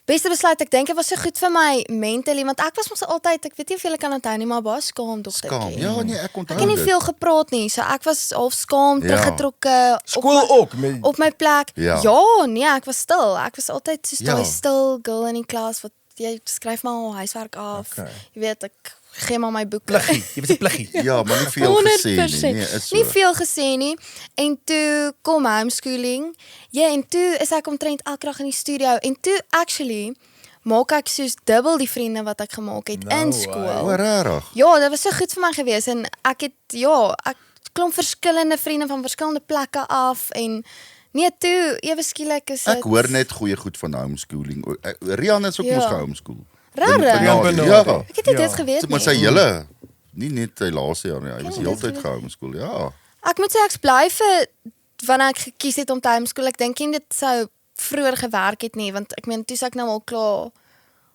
beste besluit, ek dink dit was so goed vir my mentally, want ek was mos altyd, ek weet nie of julle kan onthou nie, maar baie skaam dogtertjie. Skaam. Ja, nee, ek onthou Ek het nie dit. veel gepraat nie, so ek was half skaam, Ja. teruggetrokke Skool ook met op my plek. Ja. Nee, ek was stil. Ek was altyd so Ja. stil girl in die klas wat jy skryf maar al huiswerk af. Okay. Jy weet, ek gee maar my boeke. pluggie. Jy was 'n pluggie. Ja, maar nie veel gesê nie. Nee, is so. Nie veel gesê nie. En toe kom homeschooling. Ja, en toe is ek omtrent elke dag in die studio en toe actually maak ek soos dubbel die vriende wat ek gemaak het Nou, in skool. O, regtig. Ja, dit was so goed vir my gewees en ek het klomp verskillende vriende van verskillende plekke af en nee, toe ewe skielik is dit Ek hoor net goeie goed van homeschooling. Rian is ook Ja. mos gehomeschool. Rarig. Ja. Ek het dit Ja. geweet Maar nie. sy hele nie net sy laaste jaar nie. Hy was Ken die hele dit tyd geweet. gehomeschool. Ja. Ek moet sê ek's bly vir wanneer ek gekies het om te homeschool. Ek dink nie dit sou vroeër gewerk het nie, want ek meen toe ek nou al klaar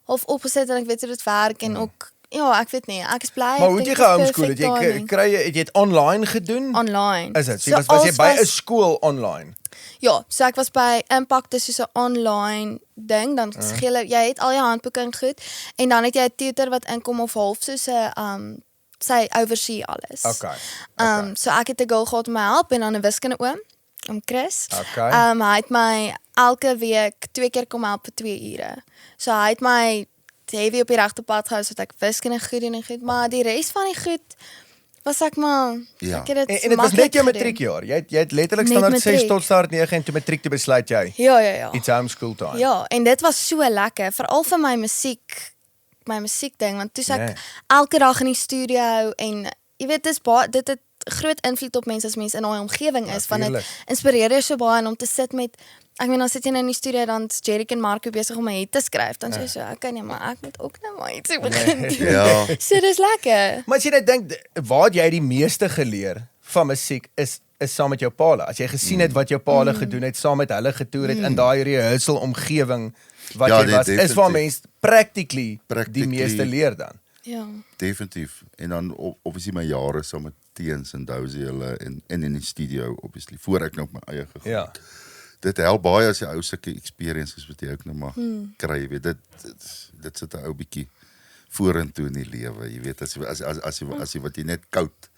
half opgeset en ek weet hoe dit werk en ook ja, ek weet nie. Ek is bly. Maar ek hoe het dink jy dit is gehomeschool? perfect Het jy timing. het jy dit online gedoen? Online. Is dit? So So was jy als by 'n was- skool online? Ja, so ek was by Impact, dis soos 'n online ding, dan gee hulle jy het al jou handboeke en goed en dan het jy 'n tutor wat inkom of half soos 'n sy oversee alles. Okay. So ek het 'n girl gehad om my help en dan 'n wiskunde oom, Chris. Okay. Hy het my elke week 2 keer kom help vir 2 ure. So hy het my heavy op die regte pad gehou sodat ek wiskunde goed doen en goed, maar die res van die goed was ek maar Ja. ek het dit En dit was maklik net jou gedoen. matriekjaar. Jy het letterlik Net standaard 6 matriek. tot staat 9 en toe matriek te besluit jy. Ja. Iets homeschool time. Ja, en dit was so lekker, veral vir my musiekding, want toe ek Nee. elke dag in die studio en jy weet dit het groot invloed op mense as mense in daai omgewing is, want dit Natuurlijk. inspireer jou so baie en om te sit met ek meen, dan sit jy nou in die studio, dan is Jerick en Marco besig om 'n hit te skryf, dan sê jy so, okay nee, maar ek moet ook nou maar ietsie begin doen. Ja. So dis lekker. Maar as jy net dink, waar het jy die meeste geleer van musiek is saam met jou paal. As jy gesien het wat jou paal gedoen het, saam met hulle getoer het in daai rehearsal omgewing wat Ja, jy was, definitief. is waar mens practically die Practically. meeste leer dan. Ja. Definitief. En dan obviously my jare saam met Teens en Dousie hulle en in die studio obviously voor ek nou op my eie gegaan Ja. het. Dit help baie as jy ou sulke experiences wat jy ook nou maar kry, jy weet dit sit 'n ou bietjie vorentoe in die lewe, jy weet as jy wat jy net koud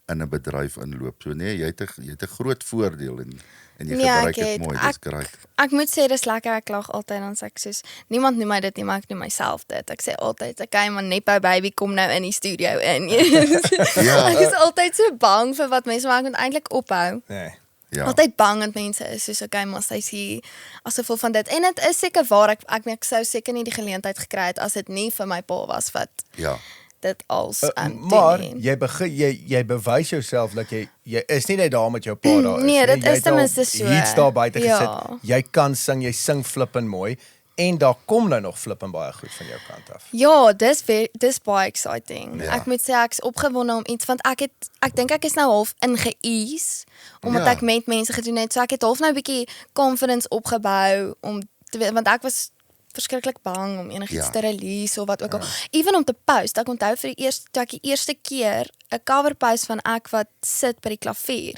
in 'n bedryf inloop. So nee, jy het 'n groot voordeel en jy Nee, gebruik ek dit het- mooi, ek- dis great. Ek moet sê dis lekker, ek lag altyd dan sê ek soos niemand noem my dit nie, maar ek noem myself dit. Ek sê altyd, okay, maar Nepo baby kom nou in die studio in. Ja. Ek is altyd so bang vir wat mense maar ek moet eintlik ophou. Nee. Ja. Altyd bang dat mense is soos okay, maar sy's hier as gevolg van dit. En dit is seker waar ek sou seker nie die geleentheid gekry het as dit nie vir my pa was wat Ja. dit als Maar doen nie. jy bewys jouself dat jy is nie net daar met jou pa daar is. Nee, dit Jy is het al ten minste so. Iets daar buite Ja. gesit. Jy kan sing, jy sing flippend mooi en daar kom nou nog flippend baie goed van jou kant af. Ja, dis baie exciting. Ja. Ek moet sê ek's opgewonde om iets want ek dink ek is nou half ingeëase omdat Ja. ek met mense gedoen het. So ek het half nou 'n bietjie confidence opgebou om te weet want ek was verskriklik bang om enigiets Ja. te release of wat ook al. Even om te post. Ek onthou vir die eerste keer 'n cover post van ek wat sit by die klavier.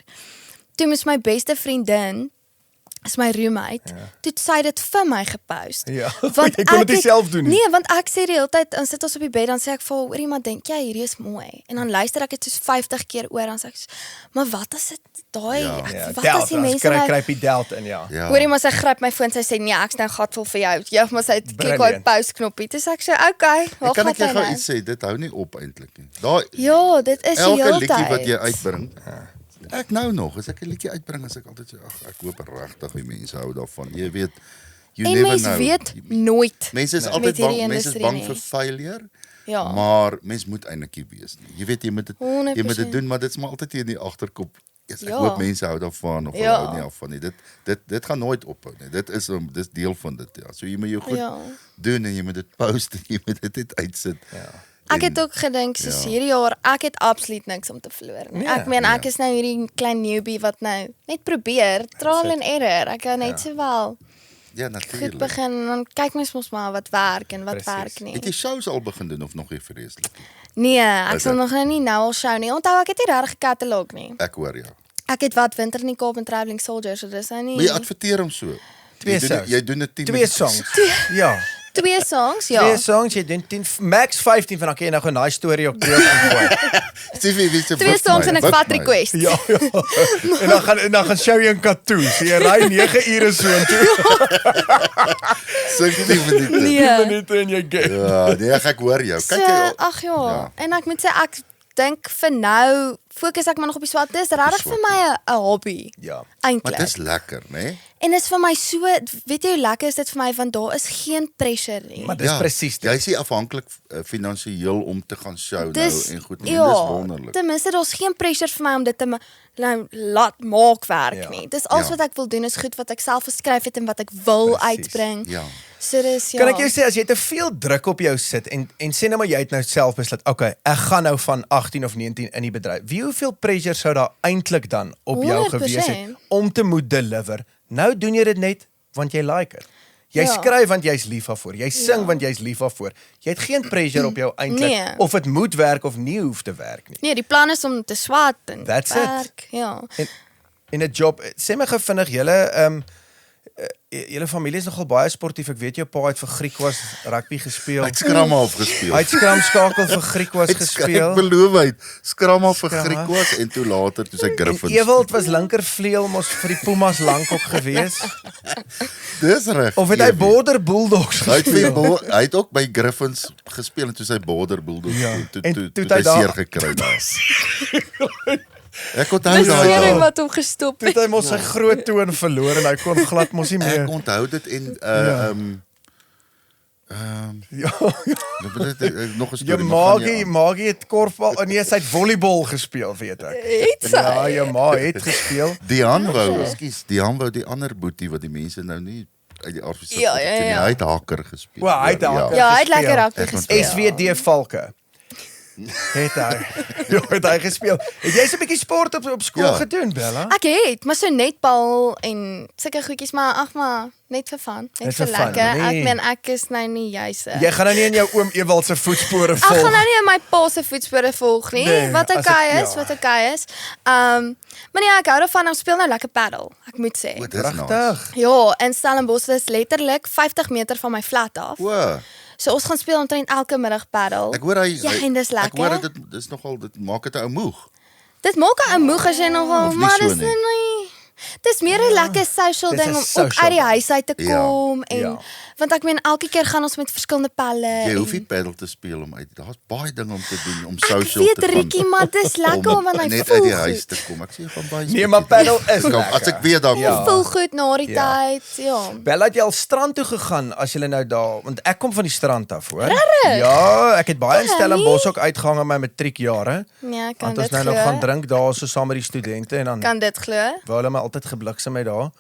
Toe moes my beste vriendin is my roommate. Toe het sy dit vir my gepost. Ja, Want jy kon dit ek nie het- self doen nie. Nee, want ek sê die hele tyd, dan sit ons op die bed, dan sê ek vir haar, hoorie, maar dink jy hierdie is mooi? En dan luister ek dit soos 50 keer oor, dan sê ek, maar wat as dit daai, Ja. wat as die mense nou... kry die delt in, ja. Ja. Hoorie, maar sy gryp my foon, sy sê, nee, ek's nou gatvol vir jou. Ja, maar sy klik haar Brilliant. pause knoppie. Toe sê ek so, okay, En waar kan gaan ek jou jy gou nou? iets sê, dit hou nie op eintlik nie. Daai Ja, dit is die elke hele liedjie wat jy tyd. uitbring. Ek nou nog, as ek 'n liedjie uitbring, as ek altyd sê, ag, ek hoop regtig die mense hou daarvan. Jy weet, you En never mens know. weet nooit. Mense is met altyd hierdie bang, mense is industrie bang nie. vir failure. Ja. Maar mens moet eintlik nie wees nie. Jy weet jy moet dit 100%. doen, maar dit is maar altyd hier in die agterkop. Yes, ek Ja. hoop mense hou daarvan of hulle Ja. hou nie af van nie. Dit gaan nooit ophou nie. Dis deel van dit, ja. So jy moet jou goed Ja. doen en jy moet dit post en jy moet dit net uitsit. Ja. Ek het ook gedink soos Ja. hierdie jaar, ek het absoluut niks om te verloor nie. Nee, Ek meen ek nee. is nou hierdie klein newbie wat nou net probeer, trial and error. Ek kan net sowel Ja, goed natuurlik. begin en dan kyk mens mos maar wat werk en wat Precies. werk nie. Het jy shows al begin doen of nog nie vreeslik? Nee, ek Is sal dit? nog nie nou al show nie. Onthou ek het nie regtig 'n katalog nie. Ek hoor jou. Ek het wat Winter in die Kaap en Travelling Soldiers, so dis nou nie. Maar jy adverteer hom so. Twee Jy doen songs. Jy doen dit 10 2 songs. Ja. 2 songs, ja. 2 songs, jy doen 10 max 15 van dan kan jy nou 'n nice storie op deel ingooi. Stevie, wie se 2 songs en ek vat request. Ja, ja. En dan gaan show jy in Katoen. So jy ry 9 ure so intoe. 60 minute. 10 Nee. minute en jy gee. Ja, nee, ek hoor jou. So, Kyk jy. ag ja. Ja. En ek moet sê ek dink vir nou fokus ek maar nog op die swat. Dis regtig vir my 'n hobby. Ja. Maar Eintlik. dis lekker, né? Nee? En dit is vir my so, weet jy hoe lekker is dit vir my want daar is geen pressure nie. Maar dis presies dit. Jy is nie afhanklik finansiëel om te gaan show Dis nou en goed nie. ja, Dis wonderlik. ten minste daar's geen pressure vir my om dit te nou laat maak werk Ja. nie. Dis alles Ja. wat ek wil doen is goed wat ek self geskryf het en wat ek wil Precies. uitbring. Ja. So dis ja. Kan ek jou sê as jy te veel druk op jou sit en sê nou maar jy het nou self besluit, okay, ek gaan nou van 18 of 19 in die bedryf. Wie hoeveel pressure sou daar eintlik dan op jou 100%. gewees het om te moet deliver? Nou doen jy dit net want jy like dit. Jy Ja. skryf want jy's lief daarvoor. Jy sing Ja. want jy's lief daarvoor. Jy het geen pressure op jou eintlik Nee. of dit moet werk of nie hoef te werk nie. Nee, die plan is om te swat en That's it. werk. Ja. In 'n job, sê my gou vinnig, julle familie is nogal baie sportief. Ek weet jou pa het vir Griekwas rugby gespeel. Hy het skram half gespeel. Hy het skramskakel vir Griekwas Ek gespeel. beloof hy het skram half vir Skram, Griekwas en toe later toe sy Griffins. Ewald was linkervleuel mos vir die Pumas lank ook gewees. Dis reg. Of het hy Evie. Border Bulldogs Hy het, gespeel? hy het ook by Griffins gespeel en toe sy Border Bulldogs Ja. toe En toe toe toe hy hy daar- seer gekry daar. Ek onthou Dis daai weer dae. wat hom gestop Toe het hy mos sy groot toon verloor en hy kon glad mos nie meer. Ek onthou dit en Ja. Ja, Nog 'n jy storie. Maggie het korfbal, nee, sy het volleybal gespeel, weet ek. Het sy? Ja, jou ma het gespeel. Dian wou, ekskuus, Dian wou die ander boetie wat die mense nou nie uit die aard Ja. Hy het haker gespeel. Wel, hy het haker. Ja, hy het lekker gespeel. rugby gespeel. SWD Valke. Het hy. Ja, het hy gespeel. Het jy so 'n bietjie sport op skool Ja. gedoen, Bella? Ek het, maar so netbal en sulke goedjies, maar ag maar net vir fun, net vir vir fun, lekker. nee. Ek meen ek is nou nie juis. Jy gaan nou nie in jou oom Ewald se voetspore Ek gaan volg. nou nie in my pa se voetspore volg nie. Nee, Wat as okay ek- is, ja. wat okay is. Maar nee, ek hou daarvan om speel nou lekker paddle, ek moet sê. Dis nice. Regtig. Ja, in Stellenbosch is letterlik 50 meter van my flat af. O, So ons gaan speel omtrent elke middag paddle. ek hoor hy Ja, en dis Ek hoor lekker. dit is nogal dit maak dit 'n ou moeg. Dit maak 'n ou moeg as jy nogal, Of nie maar so dis nie? nie. Dis meer 'n lekker social Dis 'n ding om ook social uit die ding. huis uit te Ja. kom en Ja. want ek meen elke keer gaan ons met verskillende pelle. Jy hoef en- nie paddle te speel om uit. Daar's baie dinge om te doen om Ek social weet te gaan. Rietjie, maar dis lekker om in my net voel uit die goed. huis te kom. Ek sê jy gaan baie. Nee, maar paddle is As lekker. ek weet dan Ja. Voel goed na die Ja. tyd. Ja. Bella, het jy al strand toe gegaan as jy nou daar, want ek kom van die strand af, hoor. Ja, ek het baie in Stellenbosch ook uitgehang in my matriekjare. Ja, kan Want ons dit nou nog gaan glo. drink daar so saam met die studente en dan Kan dit glo? wou hulle my altyd gebliksem met daar.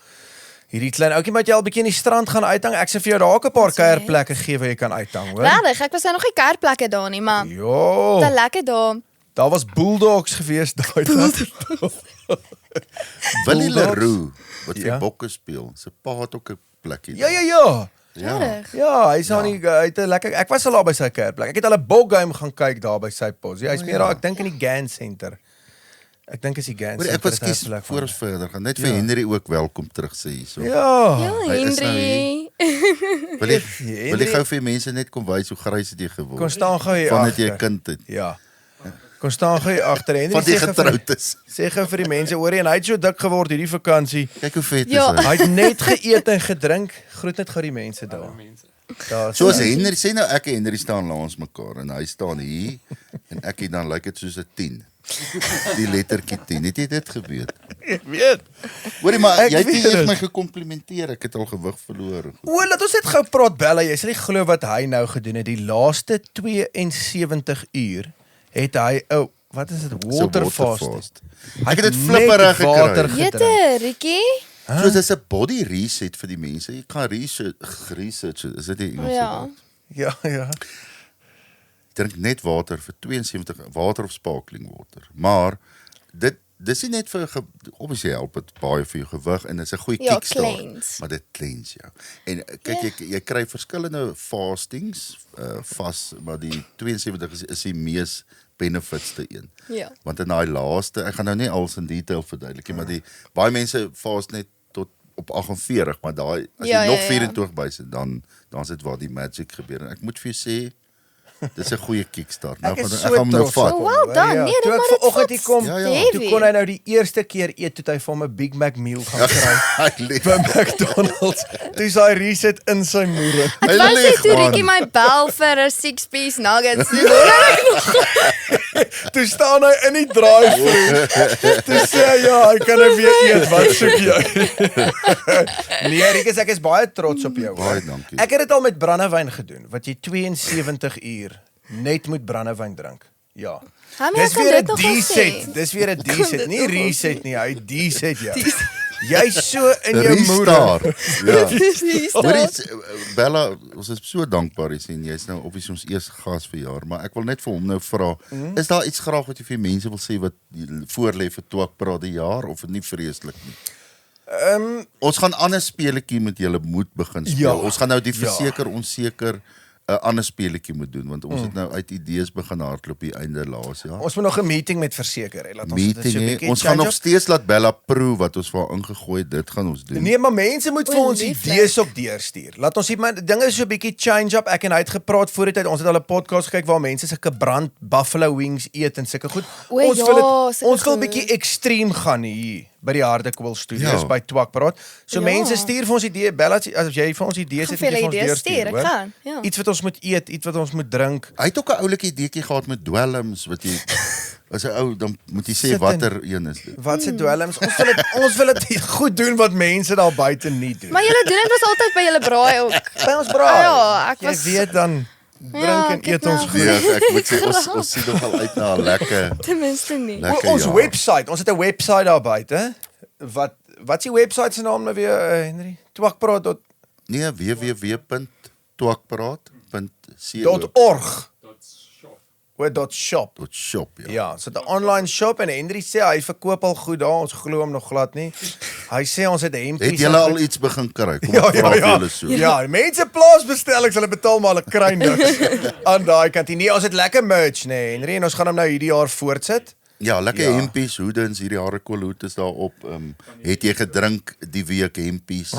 Hierdie klein ouetjie wat jy al bietjie in die strand gaan uithang. Ek sê vir jou daar ook 'n paar kuierplekke gee waar jy kan uithang, hoor. Regtig, ek was nou nog nie kerkplekke daar nie, maar Ja. dit lekker daar. Daar was bulldogs gewees daai dag. Willie Bulldogs? Leroux wat vir Ja. bokke speel. Sy pa het ook 'n plekkie. Ja, ja, ja. Ja. Regtig. Ja, hy's aan die hy het 'n lekker. Ek was al daar by sy kuierplek. Ek het al 'n bokgame gaan kyk daar by sy pos. Ja, hy's meer daar, ek dink in die GAN Center. Ek dink is die GAN Maar Center. ek was is hy kies plek voor van. ons verder gaan. Net vir Henry ook welkom terug sê hierso. Ja. Ja, Hy is nou Henry. Wil jy gou vir mense net kom wys hoe grys het jy geword? Kom staan gou hier Vandat jy 'n agter. kind het. Ja. Kom staan gou hier agter Henry. Van die sê gou vir- getroud is. Sê gou vir die mense, hoor jy, en hy het so dik geword hierdie vakansie. Kyk hoe vet Ja. is hy. Hy het net geëet en gedrink. Groet net gou die mense daar. Daar. Soos Henry sê nou ek en Henry staan langs mekaar en hy staan hier en ek het dan lyk dit soos 'n 10. Die lettertjie 10. Het jy dit geweet? Ek weet. Hoorie maar Ek jy het nie weet eers dit. my gekomplimenteer. Ek het al gewig verloor. O, laat ons net gou praat Bella. Jy sal nie glo wat hy nou gedoen het. Die laaste 72 uur het hy wat is dit? Waterfast. Ek het dit flipperig gekry. Jette, Rietjie. So dis 'n body reset vir die mense. Jy kan research, is dit die Engelse Ja. woord? Ja, ja. Drink net water vir 72 water of sparkling water. Maar dis nie net vir obviously help dit baie vir jou gewig en dit is 'n goeie Ja, kickstart. cleanse. Maar dit cleanse jou. En kyk jy kry verskillende fastings, vas, maar die 72 is die mees benefitste een. Ja. Want in daai laaste, ek gaan nou nie alles in detail verduidelik nie, maar baie mense fast net tot op 48, maar daai as Ja, jy nog ja, ja. 24 bysit, dan is dit waar die magic gebeur. En ek moet vir jou sê, dis 'n goeie kickstart. Nou Ek is gaan so ek gaan hom nou trots vat. op hom, Oh, well hoor. done. Ja, Nee, toe maar ek dit vanoggend hier vat kom, Ja, ja. heavy. toe kon hy nou die eerste keer eet, toe hy vir hom 'n Big Mac meal gaan kry Hy lief. by McDonald's. Toe sy reset in sy moere. Ek Hy wou sê lieg, toe man. Rietjie my bel vir 'n 6-piece nuggets. Toe staan hy in die drive-thru. Toe sê hy ja, hy kan nou weer eet. Wat soek jy? Nee, Rikus, ek is baie trots op jou. Baie dankie. Ek het dit al met brandewyn gedoen, wat jy 72 uur net moet brandewyn drink. Ja. How many Dis kan weer dit 'n nogal D-set. sê? Dis weer 'n Kan D-set, dit nie nogal reset nie, hy D-set jou. Jy's so in jou Restart. moeder. Ja. Hoorie, Bella, ons is so dankbaar jy sien jy's nou obviously ons eerste gasverjaar, maar ek wil net vir hom nou vra, is daar iets graag wat jy vir mense wil sê wat voorlê vir Twakpraat die jaar of nie vreeslik nie? Ons gaan ander speletjie met julle moet begin speel. Ja. Ons gaan nou die Ja. verseker onseker 'n ander speletjie moet doen want ons het nou uit idees begin hardloop die einde laas jaar. Ons moet nog 'n meeting met verseker hê. Laat ons dit Meeting so 'n hê. bietjie Ons gaan nog change up. steeds laat Bella proe wat ons vir haar ingegooi het. Dit gaan ons doen. Nee, maar mense moet vir O, ons lieflik. idees ook deurstuur. Laat ons hier maar dinge so 'n bietjie change up. Ek en hy het gepraat voor die tyd. Ons het al 'n podcast gekyk waar mense sulke brand buffalo wings eet en sulke goed. O, Ons ja, wil sulke ons wil goed. bietjie extreme gaan hier by die Hardekwil Studios Ja. by Twakpraat. So Ja. mense stuur vir ons idees. Bella, as jy vir ons idees het, Hoeveel moet jy vir ons idees deurstuur, stuur, ek hoor. gaan, ja. Iets wat ons moet eet, iets wat ons moet drink. Hy het ook 'n oulike ideetjie gehad met dwelms wat jy As 'n ou, dan moet jy sê Sit watter een is dit. Wat se dwelms? Ons wil dit goed doen wat mense daar buite nie doen. Maar julle doen dit was altyd by julle braai ook. By ons braai. Ja, ek Jy was- weet dan drink Ja, en ek het eet ons nou goed. Ja, ek moet sê, ons sien nogal uit na 'n lekker Ten minste nie. Ons jaar. website, ons het 'n website daar buite. Wat is die website se naam nou weer, Henry? Twakpraat. Nee, www.twakpraat.co. .org. .shop. .shop, ja. Ja, so 'n online shop en Henry sê hy verkoop al goed daar. Ons glo hom nog glad nie. Hy sê ons het hempies. Het julle al iets begin kry? Kom Ja, ek vra vir julle so. Ja, mense plaasbestellings, hulle betaal maar 'n kry niks aan daai kant. Nee, ons het lekker merch, nee, Henry, en ons gaan hom nou hierdie jaar voortsit. Ja, lekker Ja. hempies, hoedens, hierdie harekoolhoed is daarop. Het jy gedrink die week hempies?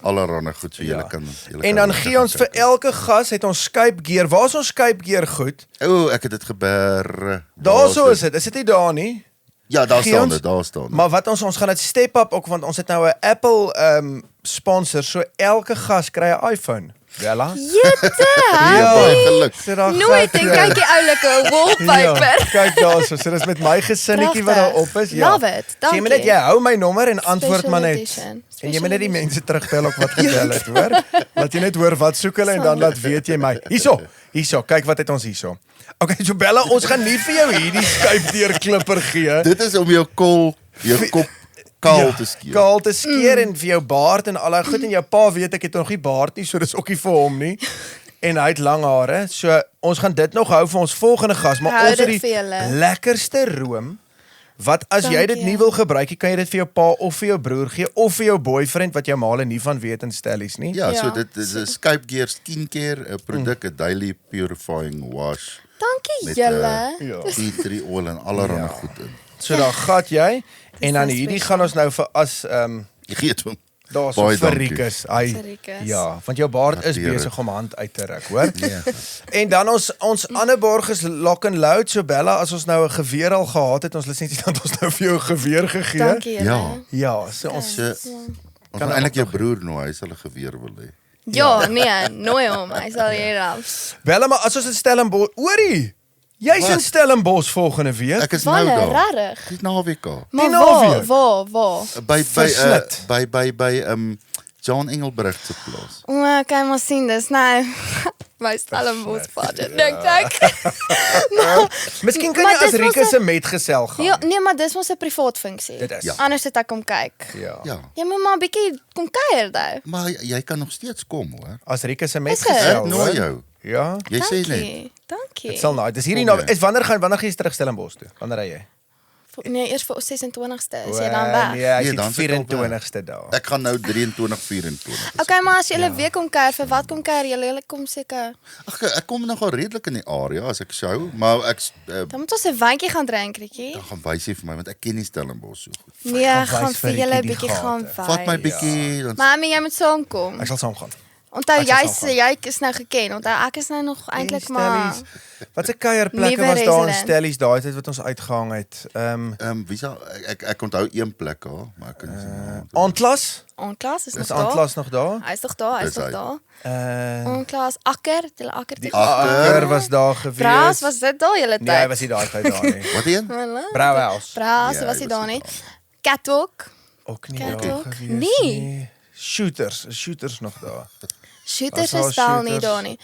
Allerhande goed so julle kan En dan gee ons vir elke gas het ons Skype gear. Waar is ons Skype gear goed? Ek het dit gebeer. Daarso is dit. Is dit nie daar nie? Ja, daar Gee staan ons- dit, daar staan dit. Maar wat ons gaan dit step up ook want ons het nou 'n Apple sponsor, so elke gas kry 'n iPhone. Bella? Jette, Ja, baie geluk. So daar nooit gaan- en kyk die oulike wallpaper. kyk daarso. So dis met my gesinnetjie wat daar op is. Ja. Love it, So, jy dankie. moet net jy hou my nommer en antwoord Special maar net. edition. En jy moet net die mense terugbel ook wat gebel het, hoor. Laat jy net hoor wat soek hulle en dan laat weet jy my. Hierso, kyk wat het ons hierso. Okay, so Bella, ons gaan nie vir jou hierdie Skype deurklipper gee. Dit is om jou kop kaal te skeer. Kaal te skeer en vir jou baard en al daai goed en jou pa weet ek het nog nie baard nie, so dis ook nie vir hom nie. En hy het lang hare. So ons gaan dit nog hou vir ons volgende gas, maar Hou ons het dit vir die julle. lekkerste room. Wat as jy dit Dankie. nie wil gebruik, kan jy dit vir jou pa of vir jou broer gee of vir jou boyfriend wat jou maale nie van weet in stellies nie. Ja, so Ja. dit is 'n Skype Gear skincare, 'n produk, 'n daily purifying wash Dankie met julle. tea tree oil en allerhande goed in. So dan gat jy en dan nou hierdie special. gaan ons nou vir as Jy gee dit hom. daarso Baie vir dankie. Rikus. Vir Rikus. Ja, want jou baard is Waardeer besig dit. om hand uit te ruk, hoor. En dan ons ander borg is lock and load, so Bella, as ons nou 'n geweer al gehad het, ons lisensie dan het ons nou vir jou 'n geweer gegee. Dankie julle. Ja. Ja, so ons So, ons gaan eintlik jou broer nou, hy sal 'n geweer wil hê. Ja, nee, nooi hom. Hy sal hier af. Bella, maar as ons in Stellenbosch, oorie. Jy's in Wat? Stellenbosch volgende week. Ek is nou Wanneer, daar. regtig? Dis naweek al. Maar Die naweek. waar? Versnit. By John Engelbrecht se plaas. O, kan maar sien, dis nou my Stellenbosch budget. Dink ek. Miskien kan Maar jy as dis mos Rikus 'n- se metgesel gaan. Ja, nee, maar dis mos 'n privaat funksie. Dit is. Ja. Anders het ek kom kyk. Ja. Ja. Jy moet maar 'n bietjie kom kuier daai. Maar jy kan nog steeds kom, hoor. As Rikus se Is metgesel. dit? Nooi hoor. jou. Ja. Jy sê net. Dankie. Dit sal nou. Dis hierdie Kom nou. jy. Is wanneer gaan jy terug Stellenbosch toe? Wanneer ry jy? Nee, eers vir 26ste is jy dan weg. Nee, ek Nee, het dan is ek al 24ste dae. Ek gaan nou 23, 24. Okay, maar as jy hulle weer kom kuier, vir wat kom kuier julle? Julle kom seker. Ag, ek kom nogal redelik in die area as ek sou, maar ek Dan moet ons 'n wyntjie gaan drink, Rietjie. dan gaan wys jy vir my want ek ken nie Stellenbosch so goed. Nee, gaan gaan wys vir vir julle 'n Rietjie die bietjie gaan gate. wys. Vat my bietjie dan Mami, jy moet saamkom. Ek sal saamgaan. Onthou Ek sal jy is nou geken. Onthou ek is nou nog eintlik maar Wat se kuierplekke Nuwe was daar in resident. Stellies daai tyd wat ons uitgehang het? wie sal ek onthou een plek al, maar ek kan nie sê. Ontlas? Onklas is nog Is daar. Ontlas nog daar? Hy is nog daar, hy is Dis nog hy. daar. Onklas Akker, hulle Akker. Die Akker was daar gewees. Braas was dit daar julle tyd? Nee, hy was nie daai tyd daar nie. Wat een? Brouwhouse. Braas Ja, was hy hy daar was nie. nie Catwalk. Ook nie Cat daar ook? gewees Nee. Shooters nog daar. Shooters Was is daar stal nie shooters? daar nie.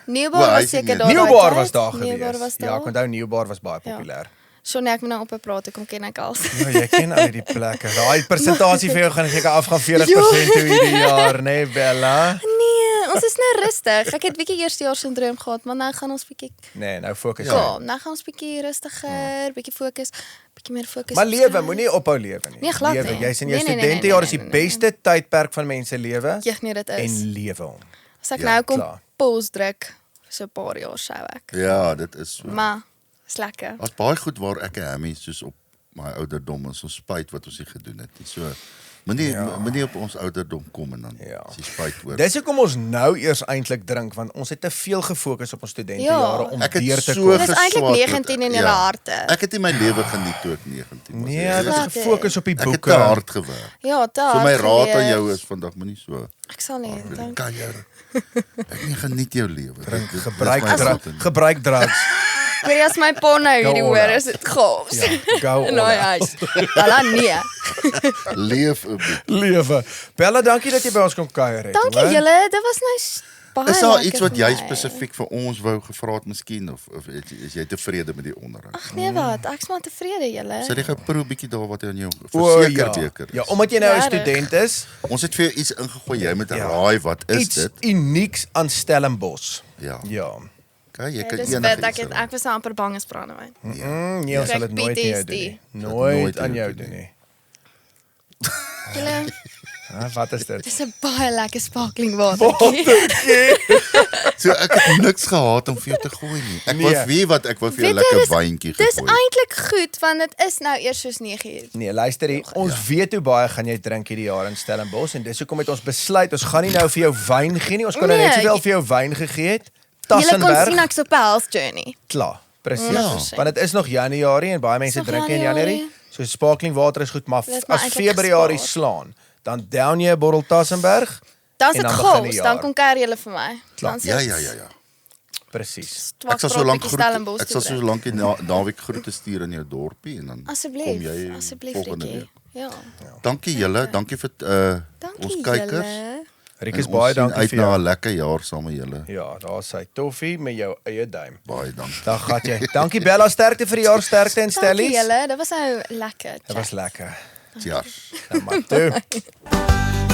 Nieuwbar Wel, hy was is nie seker een. daar. daai Nieuwbar tyd. was daar Nieuwbar gewees. was Ja, daar. ek onthou Nieuwbar was baie populêr. Sonne, ek moet nou op 'n praat, kom ken ek al. Ja, jy ken al die plekke. Daai persentasie vir jou gaan seker afgaan 40% toe hierdie jaar, nee Bella. Nee, ons is nou rustig. Ek het bietjie eerstejaars syndroom gehad, maar nou gaan ons bietjie Nee, nou fokus. ja, nou gaan ons bietjie rustiger, bietjie fokus, bietjie meer fokus. Maar op lewe, skryf. moenie ophou lewe nie. Nee, glad lewe. nie. Jy's in jou Nee, nee, nee, studentejaar is nee, die nee, nee, beste tydperk van mense lewe Ja, nee, dit is. en lewe hom. As ek Ja, nou kom klaar. pause druk so 'n paar jaar sou ek. Ja, dit is so. Maar is lekker. Daar's baie goed waar ek en Hammy soos op my ouderdom ons spyt wat ons nie gedoen het nie. So moenie op ons ouderdom kom en dan Ja. is jy spyt oor. Dis hoekom ons nou eers eintlik drink want ons het te veel gefokus op ons studentejare Ja. om Ek het deur te so kom. Dis eintlik geswaat 19 in met- julle ja. harte. Ek het nie my lewe geniet toe ek 19 was. Nee, Ek dit is Glad, hè. gefokus op die het te boeke. hard gewerk. Ja, te So hard my raad aan geleef. jou is vandag moenie so Ek sal nie. Dankie. kuier. Ek nie geniet jou lewe. Dit- dit- Gebruik dis my raad aan jou. gebruik drugs. Maar as my pa nou hierdie Go hoor, all is dit chaos. Ja, go In all daai out. huis. Bella nee. Leef 'n bietjie. Lewe. Bella, dankie dat jy by ons kom kuier het. Dankie hoor. julle, dit was nou baie Is daar lekker iets wat vir jy my. spesifiek vir ons wou gevra het miskien of is jy tevrede met die onderhoud? Ag nee wat, ek's maar tevrede julle. Sê jy geproe bietjie daar wat aan jou O, verseker ja. beker is. Ja, omdat jy nou 'n Regtig? student is, Ons het vir jou iets ingegooi, jy moet Ja. raai wat is iets dit? unieks aan Stellenbosch. Ja. Ja. Okay, jy kan Dis enige wit, iets ek was amper bang as brandewyn. Nee, ons sal dit Kijk, nooit aan jou PTSD. doen nie. nooit Nooit aan jou doen doen nie. Julle, Wat is dit? dis 'n baie lekker sparkling watertjie. So ek het niks gehad om vir jou te gooi nie. Ek wou Nee. weet wat ek wou vir jou Weet jy, lekker wyntjie Dis gegooi. eintlik goed want dit is nou eers soos 9:00. Nee, luister hier. Ons weet hoe baie gaan jy drink hierdie jaar in Stellenbosch en dis hoekom het ons besluit ons gaan nie nou vir jou wyn gee nie. Ons kon nou net Nee, sowel vir jou wyn gegee het. Julle kon sien Tassenberg. ek's op 'n health journey. Klaar. Presies. 100%. Want dit is nog Januarie en baie mense Is nog drink in Januarie. Januarie. So sparkling water is goed, maar Dit is maar as eintlik Februarie gespaar. slaan, dan down jy 'n bottel Tassenberg. Dan's En dit dan begin die chaos, jaar. dan kom kuier julle vir my. Klaar. Dan Ja. Presies. Ek sal so lank Stellenbosch groet. Ek sal so lank die naweek groete stuur in jou dorpie en dan kom Asseblief, jy asseblief volgende Rikkie. week. Ja. Dankie julle, dankie vir Dankie ons kykers. julle. Rikus En baie ons sien dankie uit vir na jou. 'n lekker jaar saam met julle. Ja, daar's hy toffie met jou eie duim. Baie dankie. Dan gaan jy. Dankie Bella, sterkte vir die jaar, sterkte en Dankie stellies. julle, dit was nou lekker. Dit was lekker. Cheers. Nou maar toe.